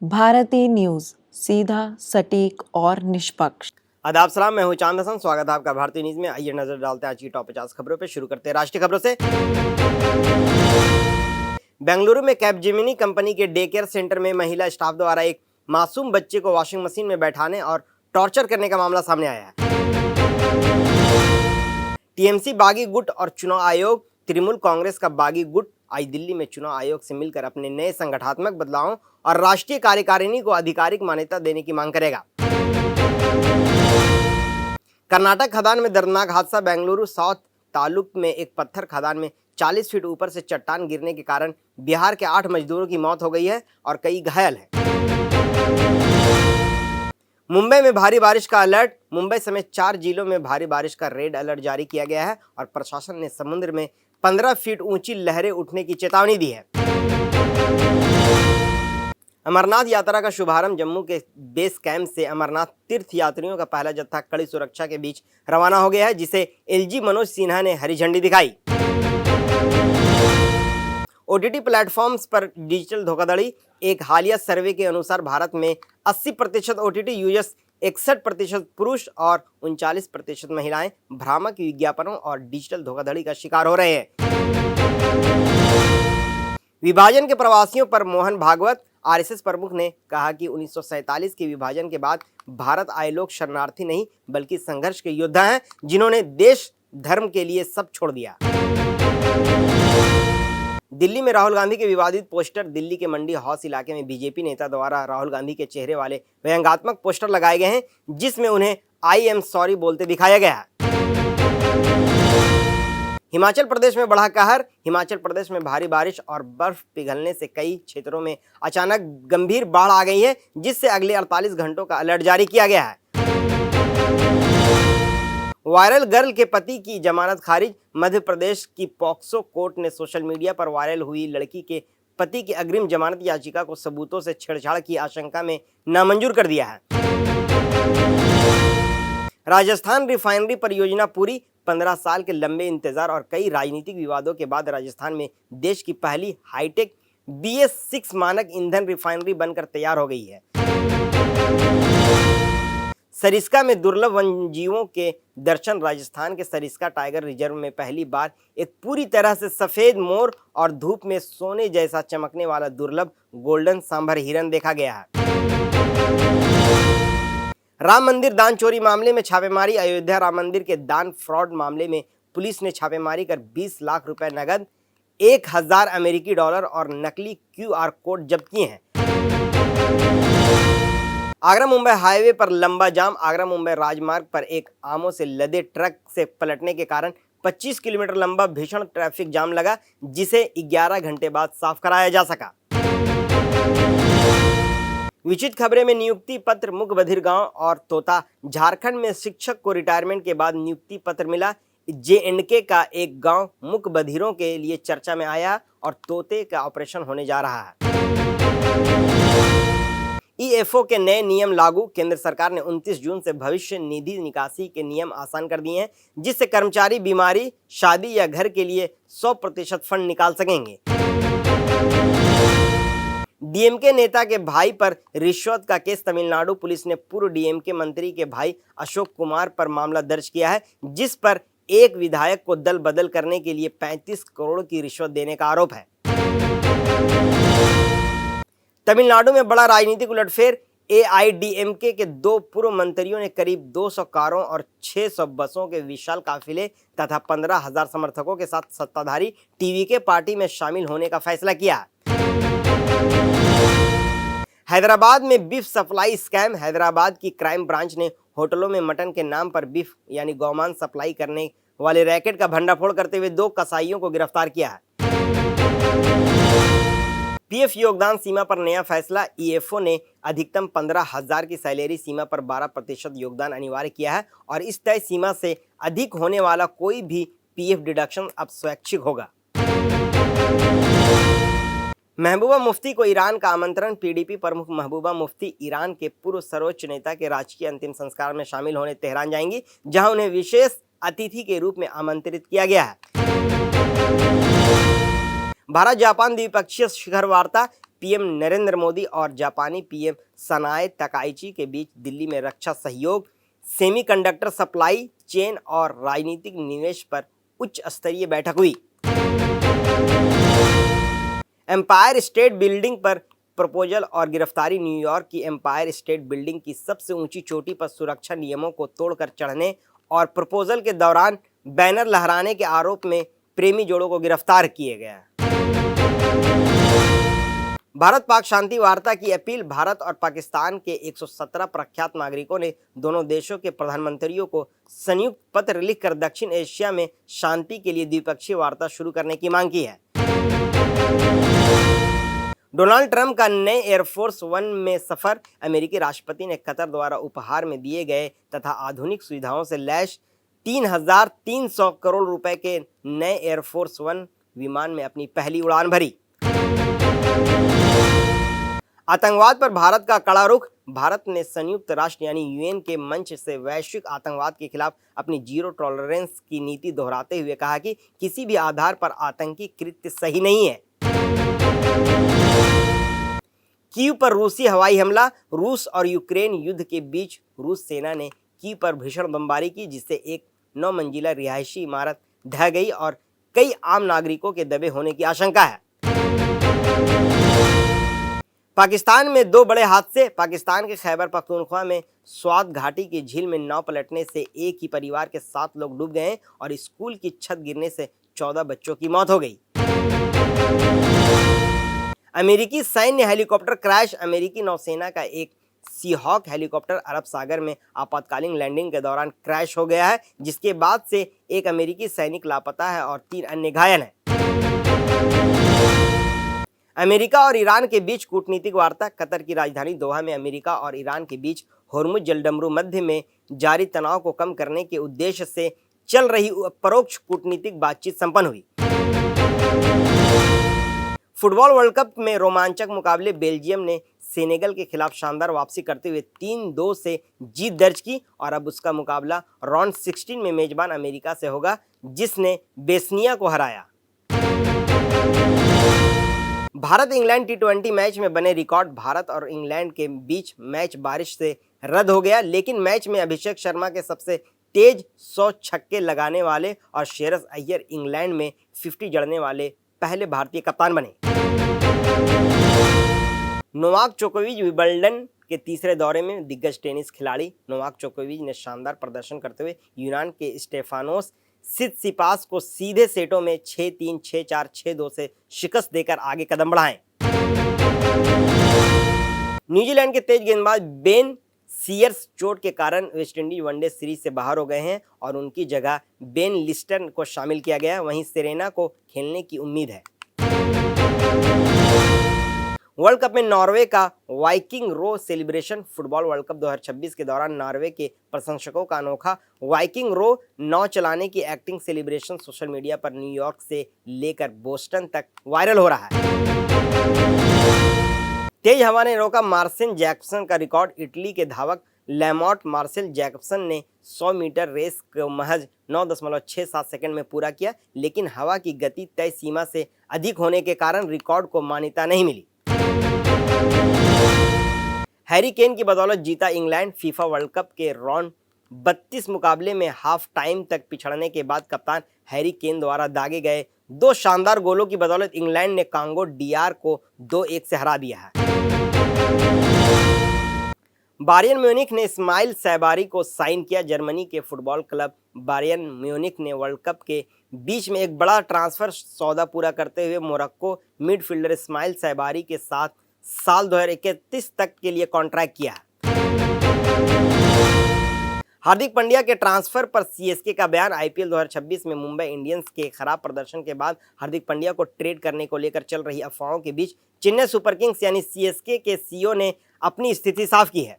भारतीय न्यूज, सीधा, सटीक और निष्पक्ष। आदाब सलाम, मैं हूं चांद हसन। स्वागत है आपका भारतीय न्यूज में। आइए नजर डालते हैं आज की टॉप 50 खबरों पे। शुरू करते हैं राष्ट्रीय खबरों से। बेंगलुरु में कैपजेमिनी कंपनी के डे केयर सेंटर में महिला स्टाफ द्वारा एक मासूम बच्चे को वॉशिंग मशीन में बैठाने और टॉर्चर करने का मामला सामने आया है। टीएमसी बागी गुट और चुनाव आयोग तृणमूल कांग्रेस का बागी गुट आज दिल्ली में चुनाव आयोग से मिलकर अपने नए संगठनात्मक बदलावों और राष्ट्रीय कार्यकारिणी को आधिकारिक मान्यता देने की मांग करेगा। कर्नाटक खदान में दर्दनाक हादसा। बेंगलुरु साउथ तालुक में एक पत्थर खदान में 40 फीट ऊपर से चट्टान गिरने के कारण बिहार के 8 मजदूरों की मौत हो गई है और कई घायल हैं। मुंबई में भारी बारिश का अलर्ट। मुंबई समेत 4 जिलों में भारी बारिश का रेड अलर्ट जारी किया गया है और प्रशासन ने समुद्र में 15 फीट ऊंची लहरें उठने की चेतावनी दी है। अमरनाथ यात्रा का शुभारंभ। जम्मू के बेस कैंप से अमरनाथ तीर्थ यात्रियों का पहला जत्था कड़ी सुरक्षा के बीच रवाना हो गया है, जिसे एलजी मनोज सिन्हा ने हरी झंडी दिखाई। ओटीटी प्लेटफॉर्म्स पर डिजिटल धोखाधड़ी। एक हालिया सर्वे के अनुसार भारत में 80% ओटीटी यूजर्स, 61% पुरुष और 39% महिलाएं भ्रामक विज्ञापनों और डिजिटल धोखाधड़ी का शिकार हो रहे हैं। विभाजन के प्रवासियों पर मोहन भागवत। आरएसएस प्रमुख ने कहा कि 1947 के विभाजन के बाद भारत आए लोग शरणार्थी नहीं बल्कि संघर्ष के योद्धा हैं, जिन्होंने देश धर्म के लिए सब छोड़ दिया। दिल्ली में राहुल गांधी के विवादित पोस्टर। दिल्ली के मंडी हाउस इलाके में बीजेपी नेता द्वारा राहुल गांधी के चेहरे वाले व्यंग्यात्मक पोस्टर लगाए गए हैं, जिसमें उन्हें आई एम सॉरी बोलते दिखाया गया है। हिमाचल प्रदेश में बढ़ा कहर। हिमाचल प्रदेश में भारी बारिश और बर्फ पिघलने से कई क्षेत्रों में अचानक गंभीर बाढ़ आ गई है, जिससे अगले 48 घंटों का अलर्ट जारी किया गया है। वायरल गर्ल के पति की जमानत खारिज। मध्य प्रदेश की पॉक्सो कोर्ट ने सोशल मीडिया पर वायरल हुई लड़की के पति की अग्रिम जमानत याचिका को सबूतों से छेड़छाड़ की आशंका में नामंजूर कर दिया है। राजस्थान रिफाइनरी परियोजना पूरी। 15 साल के लंबे इंतजार और कई राजनीतिक विवादों के बाद राजस्थान में देश की पहली हाईटेक BS6 मानक ईंधन रिफाइनरी बनकर तैयार हो गई है। सरिस्का में दुर्लभ वन्यजीवों के दर्शन। राजस्थान के सरिस्का टाइगर रिजर्व में पहली बार एक पूरी तरह से सफेद मोर और धूप में सोने जैसा चमकने वाला दुर्लभ गोल्डन सांभर हिरन देखा गया है। राम मंदिर दान चोरी मामले में छापेमारी। अयोध्या राम मंदिर के दान फ्रॉड मामले में पुलिस ने छापेमारी कर 20 लाख रुपए नगद, 1000 अमेरिकी डॉलर और नकली QR कोड जब्त किए हैं। आगरा मुंबई हाईवे पर लंबा जाम। आगरा मुंबई राजमार्ग पर एक आमों से लदे ट्रक से पलटने के कारण 25 किलोमीटर लंबा भीषण ट्रैफिक जाम लगा, जिसे 11 घंटे बाद साफ कराया जा सका। विचित्र खबरें में नियुक्ति पत्र। मुक बधिर गांव और तोता। झारखंड में शिक्षक को रिटायरमेंट के बाद नियुक्ति पत्र मिला। JNK का एक गांव मुक बधिरों के लिए चर्चा में आया और तोते का ऑपरेशन होने जा रहा है। EFO के नए नियम लागू। केंद्र सरकार ने 29 जून से भविष्य निधि निकासी के नियम आसान कर दिए हैं, जिससे कर्मचारी बीमारी, शादी या घर के लिए 100% फंड निकाल सकेंगे। DMK नेता के भाई पर रिश्वत का केस। तमिलनाडु पुलिस ने पूर्व DMK मंत्री के भाई अशोक कुमार पर मामला दर्ज किया है, जिस पर एक विधायक को दल बदल करने के लिए 35 करोड़ की रिश्वत देने का आरोप है। तमिलनाडु में बड़ा राजनीतिक उलटफेर। AIDMK के 2 पूर्व मंत्रियों ने करीब 200 कारों और 600 बसों के विशाल काफिले तथा 15,000 समर्थकों के साथ सत्ताधारी TVK पार्टी में शामिल होने का फैसला किया। हैदराबाद में बीफ सप्लाई स्कैम। हैदराबाद की क्राइम ब्रांच ने होटलों में मटन के नाम पर बीफ यानी गौमांस सप्लाई करने वाले रैकेट का भंडाफोड़ करते हुए 2 कसाईयों को गिरफ्तार किया है। PF योगदान सीमा पर नया फैसला। EFO ने अधिकतम 15,000 की सैलरी सीमा पर 12% योगदान अनिवार्य किया है और इस तय सीमा से अधिक होने वाला कोई भी PF डिडक्शन अब स्वैच्छिक होगा। महबूबा मुफ्ती को ईरान का आमंत्रण। PDP प्रमुख महबूबा मुफ्ती ईरान के पूर्व सर्वोच्च नेता के राजकीय अंतिम संस्कार में शामिल होने तेहरान जाएंगी, जहां उन्हें विशेष अतिथि के रूप में आमंत्रित किया गया है। भारत जापान द्विपक्षीय शिखर वार्ता। पीएम नरेंद्र मोदी और जापानी पीएम सनाए तकाइची के बीच दिल्ली में रक्षा सहयोग, सेमीकंडक्टर सप्लाई चेन और राजनीतिक निवेश पर उच्च स्तरीय बैठक हुई। एम्पायर स्टेट बिल्डिंग पर प्रपोजल और गिरफ्तारी। न्यूयॉर्क की एम्पायर स्टेट बिल्डिंग की सबसे ऊंची चोटी पर सुरक्षा नियमों को तोड़कर चढ़ने और प्रपोजल के दौरान बैनर लहराने के आरोप में प्रेमी जोड़ों को गिरफ्तार किया गया। भारत पाक शांति वार्ता की अपील। भारत और पाकिस्तान के 117 प्रख्यात नागरिकों ने दोनों देशों के प्रधानमंत्रियों को संयुक्त पत्र लिखकर दक्षिण एशिया में शांति के लिए द्विपक्षीय वार्ता शुरू करने की मांग की है। डोनाल्ड ट्रंप का नए एयरफोर्स वन में सफर। अमेरिकी राष्ट्रपति ने कतर द्वारा उपहार में दिए गए तथा आधुनिक सुविधाओं से लैस 3,300 करोड़ रुपए के नए एयरफोर्स वन विमान में अपनी पहली उड़ान भरी। आतंकवाद पर भारत का कड़ा रुख। भारत ने संयुक्त राष्ट्र यानी यूएन के मंच से वैश्विक आतंकवाद के खिलाफ अपनी जीरो टॉलरेंस की नीति दोहराते हुए कहा कि किसी भी आधार पर आतंकी कृत्य सही नहीं है। कीव पर रूसी हवाई हमला। रूस और यूक्रेन युद्ध के बीच रूस सेना ने कीव पर भीषण बमबारी की, जिससे एक 9 मंजिला रिहायशी इमारत ढह गई और कई आम नागरिकों के दबे होने की आशंका है। पाकिस्तान में 2 बड़े हादसे। पाकिस्तान के खैबर पख्तूनख्वा में स्वात घाटी की झील में नाव पलटने से एक ही परिवार के 7 लोग डूब गए और स्कूल की छत गिरने से 14 बच्चों की मौत हो गई। अमेरिकी सैन्य हेलीकॉप्टर क्रैश। अमेरिकी नौसेना का एक सीहॉक हेलीकॉप्टर अरब सागर में आपातकालीन लैंडिंग के दौरान क्रैश हो गया है, जिसके बाद से एक अमेरिकी सैनिक लापता है और 3 अन्य घायल हैं। अमेरिका और ईरान के बीच कूटनीतिक वार्ता। कतर की राजधानी दोहा में अमेरिका और ईरान के बीच होर्मुज जलडमरू मध्य में जारी तनाव को कम करने के उद्देश्य से चल रही परोक्ष कूटनीतिक बातचीत संपन्न हुई। फुटबॉल वर्ल्ड कप में रोमांचक मुकाबले। बेल्जियम ने सेनेगल के खिलाफ शानदार वापसी करते हुए 3-2 से जीत दर्ज की और अब उसका मुकाबला राउंड 16 में मेजबान अमेरिका से होगा, जिसने बोस्निया को हराया। भारत इंग्लैंड T20 मैच में बने रिकॉर्ड। भारत और इंग्लैंड के बीच मैच बारिश से रद्द हो गया, लेकिन मैच में अभिषेक शर्मा के सबसे तेज 100 छक्के लगाने वाले और श्रेयस अय्यर इंग्लैंड में 50 जड़ने वाले पहले भारतीय कप्तान बने। नोवाक जोकोविच विंबलडन के तीसरे दौरे में दिग्गज टेनिस खिलाड़ी। नोवाक जोकोविच ने शानदार प्रदर्शन करते हुए यूनान के स्टेफानोस सित्सिपास को सीधे सेटों में 6-3, 6-4, 6-2 से शिकस्त देकर आगे कदम बढ़ाए। न्यूजीलैंड के तेज गेंदबाज बेन सीयर्स चोट के कारण वेस्टइंडीज वनडे सीरीज से बाहर हो गए हैं और उनकी जगह बेन लिस्टन को शामिल किया गया। वहीं सेरेना को खेलने की उम्मीद है। वर्ल्ड कप में नॉर्वे का वाइकिंग रो सेलिब्रेशन। फुटबॉल वर्ल्ड कप 2026 के दौरान नॉर्वे के प्रशंसकों का अनोखा वाइकिंग रो नाव चलाने की एक्टिंग सेलिब्रेशन सोशल मीडिया पर न्यूयॉर्क से लेकर बोस्टन तक वायरल हो रहा है। तेज हवा ने रोका मार्सेल जैक्सन का रिकॉर्ड। इटली के धावक लैमॉट मार्सेल जैक्सन ने 100 मीटर रेस को महज 9.67 सेकंड में पूरा किया, लेकिन हवा की गति तय सीमा से अधिक होने के कारण रिकॉर्ड को मान्यता नहीं मिली। हैरी केन की बदौलत जीता इंग्लैंड। फीफा वर्ल्ड कप के राउंड 32 मुकाबले में हाफ टाइम तक पिछड़ने के बाद कप्तान हैरी केन द्वारा दागे गए 2 शानदार गोलों की बदौलत इंग्लैंड ने कांगो DR को 2-1 से हरा दिया है। बायर्न म्यूनिख ने इस्माइल सैबारी को साइन किया। जर्मनी के फुटबॉल क्लब बायर्न म्यूनिख ने वर्ल्ड कप के बीच में एक बड़ा ट्रांसफर सौदा पूरा करते हुए मोरक्को मिडफील्डर इस्माइल सैबारी के साथ साल 2031 तक के लिए कॉन्ट्रैक्ट किया। हार्दिक पांड्या के ट्रांसफर पर CSK का बयान। IPL 2026 में मुंबई इंडियंस के खराब प्रदर्शन के बाद हार्दिक पांड्या को ट्रेड करने को लेकर चल रही अफवाहों के बीच चेन्नई सुपर किंग्स यानी CSK के CEO ने अपनी स्थिति साफ की है।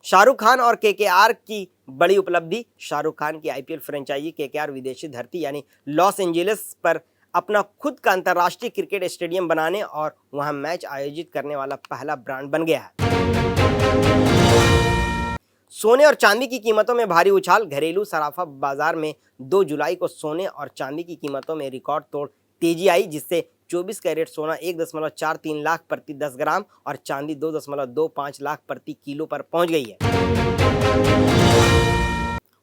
शाहरुख खान और KKR की बड़ी उपलब्धि। शाहरुख खान की IPL फ्रेंचाइजी KKR विदेशी धरती यानी लॉस एंजेलिस पर अपना खुद का अंतर्राष्ट्रीय क्रिकेट स्टेडियम बनाने और वहां मैच आयोजित करने वाला पहला ब्रांड बन गया है। सोने और चांदी की कीमतों में भारी उछाल। घरेलू सराफा बाजार में 2 जुलाई को सोने और चांदी की कीमतों में रिकॉर्ड तोड़ तेजी आई, जिससे 24 कैरेट सोना 1.43 लाख प्रति 10 ग्राम और चांदी 2.25 लाख प्रति किलो पर पहुंच गई है।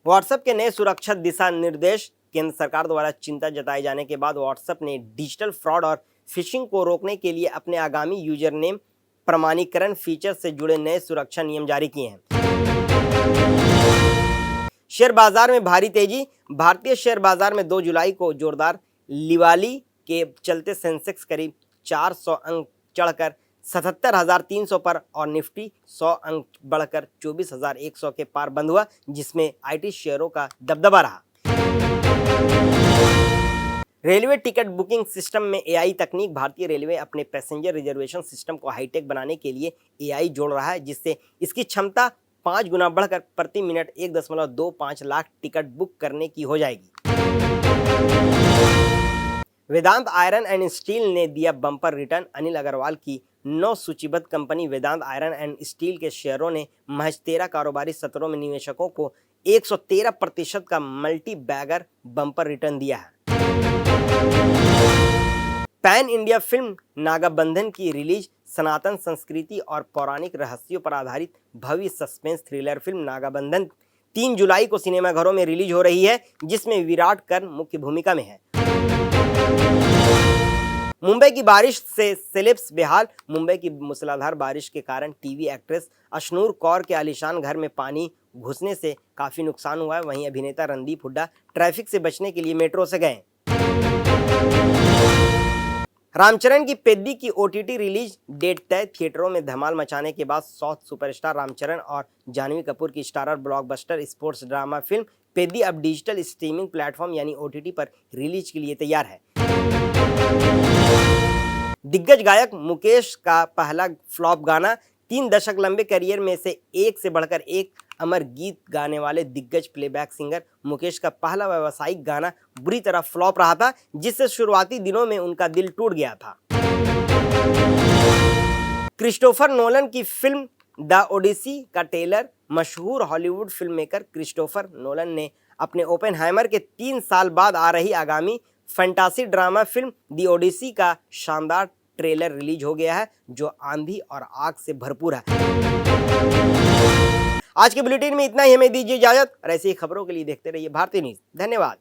व्हाट्सएप के नए सुरक्षा दिशा निर्देश केंद्र सरकार द्वारा चिंता जताए जाने के बाद व्हाट्सएप ने डिजिटल फ्रॉड और फिशिंग को रोकने के लिए अपने आगामी यूजर नेम प्रमाणीकरण फीचर से जुड़े नए सुरक्षा नियम जारी किए हैं। शेयर बाजार में भारी तेजी। भारतीय शेयर बाजार में 2 जुलाई को जोरदार लिवाली के चलते सेंसेक्स करीब 400 अंक चढ़कर 77,300 पर और निफ्टी 100 अंक बढ़कर 24,100 के पार बंद हुआ, जिसमें आईटी शेयरों का दबदबा रहा। रेलवे टिकट बुकिंग सिस्टम में एआई तकनीक। भारतीय रेलवे अपने पैसेंजर रिजर्वेशन सिस्टम को हाईटेक बनाने के लिए एआई जोड़ रहा है, जिससे इसकी क्षमता 5 गुना बढ़कर प्रति मिनट 1.25 लाख टिकट बुक करने की हो जाएगी। वेदांत आयरन एंड स्टील ने दिया बम्पर रिटर्न। अनिल अग्रवाल की 9 सूचीबद्ध company Vedanta iron and steel के शेयरों ने महज 13 कारोबारी सत्रों में निवेशकों को 113% का मल्टी बैगर बम्पर रिटर्न दिया है। पैन इंडिया फिल्म नागाबंधन की रिलीज। सनातन संस्कृति और पौराणिक रहस्यों पर आधारित भव्य सस्पेंस थ्रिलर फिल्म नागाबंधन 3 जुलाई को सिनेमाघरों में रिलीज हो रही है, जिसमें विराट कर्ण मुख्य भूमिका में है। मुंबई की बारिश से सेलेब्स बेहाल। मुंबई की मूसलाधार बारिश के कारण टीवी एक्ट्रेस अशनूर कौर के आलीशान घर में पानी घुसने से काफी नुकसान हुआ है। वहीं अभिनेता रणदीप हुड्डा ट्रैफिक से बचने के लिए मेट्रो से गए। रामचरण की पेद्दी की ओटीटी रिलीज डेट तय। थिएटरों में धमाल मचाने के बाद साउथ सुपरस्टार रामचरण और जानवी कपूर की starrer blockbuster sports drama film Peddi अब डिजिटल स्ट्रीमिंग प्लेटफॉर्म यानी ओटीटी पर रिलीज के लिए तैयार है। दिग्गज गायक मुकेश का पहला फ्लॉप गाना। 3 दशक लंबे करियर में से एक से बढ़कर एक अमर गीत गाने वाले दिग्गज प्लेबैक सिंगर मुकेश का पहला व्यावसायिक गाना बुरी तरह फ्लॉप रहा था, जिससे शुरुआती दिनों में उनका दिल टूट गया था। क्रिस्टोफर नोलन की फिल्म द ओडिसी का ट्रेलर। मशहूर हॉलीवुड फिल्ममेकर क्रिस्टोफर नोलन ने अपने ओपेनहाइमर के 3 साल बाद आ रही आगामी fantasy drama film The Odyssey का शानदार ट्रेलर रिलीज हो गया है, जो आंधी और आग से भरपूर है। आज के बुलेटिन में इतना ही। हमें दीजिए इजाजत और ऐसी ही खबरों के लिए देखते रहिए भारतीय न्यूज़। धन्यवाद।